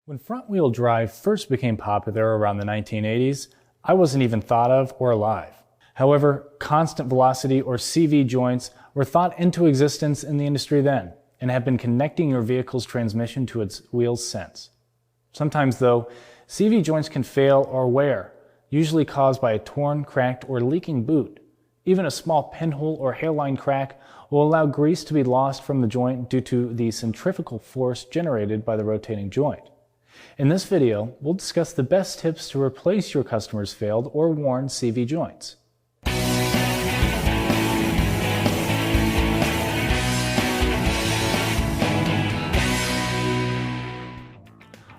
When front-wheel drive first became popular around the 1980s, I wasn't even thought of or alive. However, constant velocity or CV joints were thought into existence in the industry then and have been connecting your vehicle's transmission to its wheels since. Sometimes though, CV joints can fail or wear, usually caused by a torn, cracked, or leaking boot. Even a small pinhole or hairline crack will allow grease to be lost from the joint due to the centrifugal force generated by the rotating joint. In this video, we'll discuss the best tips to replace your customer's failed or worn CV joints.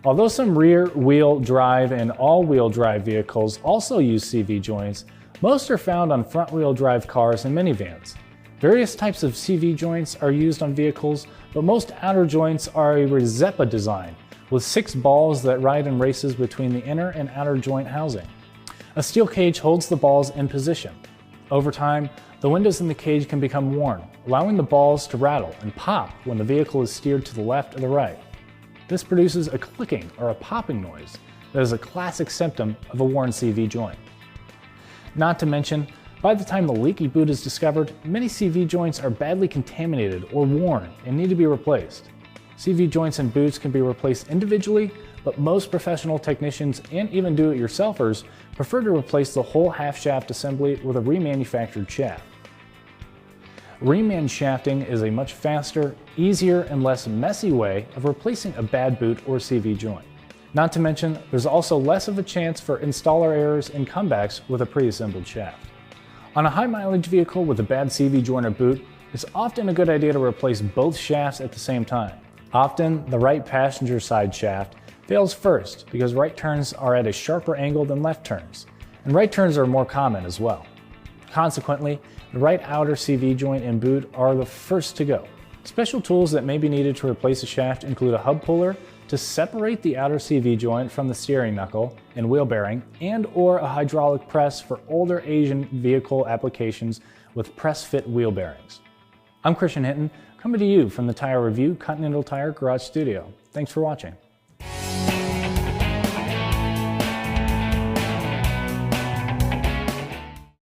Although some rear-wheel drive and all-wheel drive vehicles also use CV joints, most are found on front-wheel drive cars and minivans. Various types of CV joints are used on vehicles, but most outer joints are a Rosetta design, with 6 balls that ride in races between the inner and outer joint housing. A steel cage holds the balls in position. Over time, the windows in the cage can become worn, allowing the balls to rattle and pop when the vehicle is steered to the left or the right. This produces a clicking or a popping noise that is a classic symptom of a worn CV joint. Not to mention, by the time the leaky boot is discovered, many CV joints are badly contaminated or worn and need to be replaced. CV joints and boots can be replaced individually, but most professional technicians and even do-it-yourselfers prefer to replace the whole half-shaft assembly with a remanufactured shaft. Reman shafting is a much faster, easier, and less messy way of replacing a bad boot or CV joint. Not to mention, there's also less of a chance for installer errors and comebacks with a pre-assembled shaft. On a high-mileage vehicle with a bad CV joint or boot, it's often a good idea to replace both shafts at the same time. Often, the right passenger side shaft fails first because right turns are at a sharper angle than left turns, and right turns are more common as well. Consequently, the right outer CV joint and boot are the first to go. Special tools that may be needed to replace a shaft include a hub puller to separate the outer CV joint from the steering knuckle and wheel bearing, and/or a hydraulic press for older Asian vehicle applications with press-fit wheel bearings. I'm Christian Hinton, coming to you from the Tire Review Continental Tire Garage Studio. Thanks for watching.